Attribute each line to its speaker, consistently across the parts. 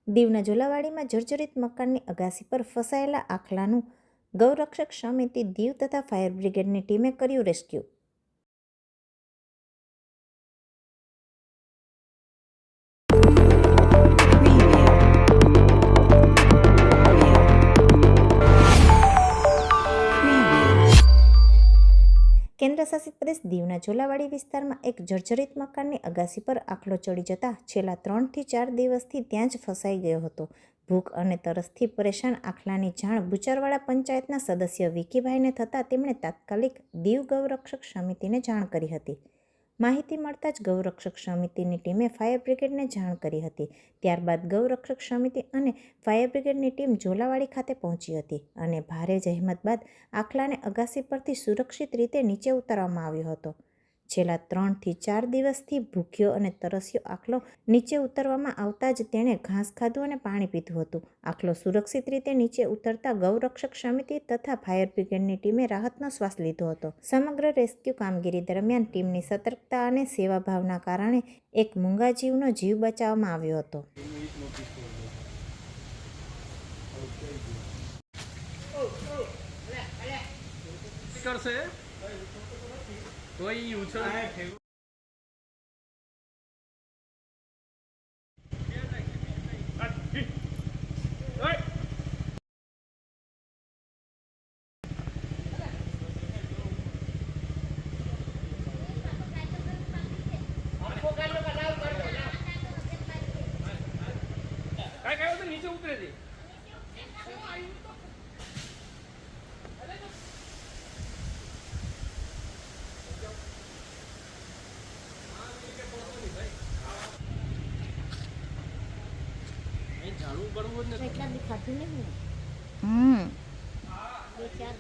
Speaker 1: દીવના ઝોલાવાડીમાં જર્જરિત મકાનની અગાસી પર ફસાયેલા આખલાનું ગૌરક્ષક સમિતિ દીવ તથા ફાયર બ્રિગેડની ટીમે કર્યું રેસ્ક્યુ। કેન્દ્રશાસિત પ્રદેશ દીવના ઝોલાવાડી વિસ્તારમાં એક જર્જરિત મકાનની અગાસી પર આખલો ચડી જતા છેલ્લા 3 થી 4 દિવસથી ત્યાં જ ફસાઈ ગયો હતો। ભૂખ અને તરસથી પરેશાન આખલાની જાણ બુચરવાડા પંચાયતના સદસ્ય વિકીભાઈને થતાં તેમણે તાત્કાલિક દીવ ગૌરક્ષક સમિતિને જાણ કરી હતી। માહિતી મળતા જ ગૌરક્ષક સમિતિની ટીમે ફાયર બ્રિગેડને જાણ કરી હતી। ત્યારબાદ ગૌરક્ષક સમિતિ અને ફાયર બ્રિગેડની ટીમ ઝોલાવાડી ખાતે પહોંચી હતી અને ભારે જહેમત બાદ આખલાને અગાસી પરથી સુરક્ષિત રીતે નીચે ઉતારવામાં આવ્યો હતો। છેલ્લા 3 થી 4 દિવસથી ભૂખ્યો અને તરસ્યો આખલો નીચે ઉતારવામાં આવતા જ તેણે ઘાસ ખાધું અને પાણી પીધું હતું। આખલો સુરક્ષિત રીતે નીચે ઉતરતા ગૌરક્ષક સમિતિ તથા ફાયર બ્રિગેડની ટીમે રાહતનો શ્વાસ લીધો હતો। સમગ્ર રેસ્ક્યુ કામગીરી દરમિયાન ટીમની સતર્કતા અને સેવાભાવના કારણે એક મૂંગા જીવનો જીવ બચાવવામાં આવ્યો હતો।
Speaker 2: नीचे उतरे थे झाड़ू बढ़વું જ એટલા દેખાતું નહીં બે ચાર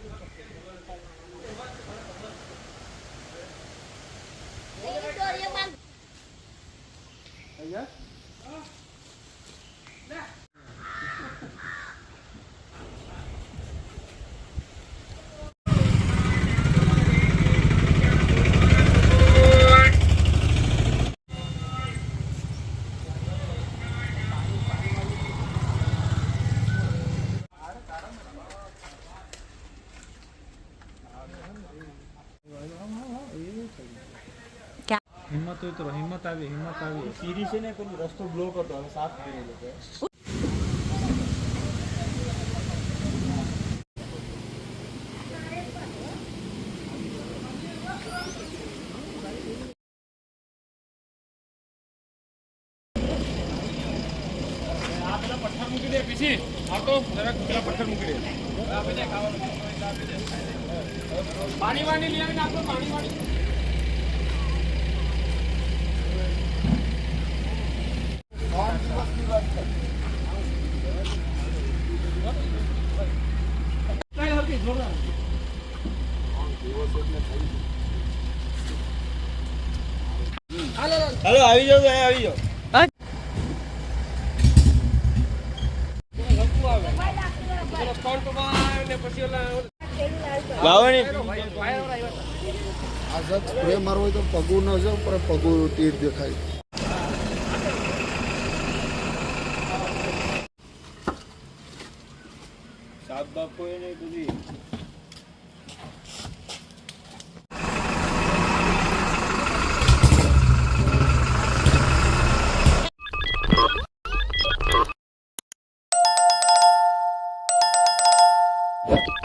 Speaker 2: हिम्मत हो तो हिम्मत આવી સીરી છે ને પેલું રસ્તો બ્લોક હતો હવે સાફ કરી લોકો આ પેલા પથ્થર મૂકી દે પીછી આ તો જરાક પેલા પથ્થર મૂકી દે આપી દે ખાવાનું પાણી વાણી લઈ આવીને આપો પાણી વાણી हेलो આવી જાવ આવી જાવ
Speaker 3: સ્પ્રે મારવો હોય તો પગું ન જાવ પણ પગું તીર દેખાય।
Speaker 2: સાત બાપો એને બધી
Speaker 3: Yeah.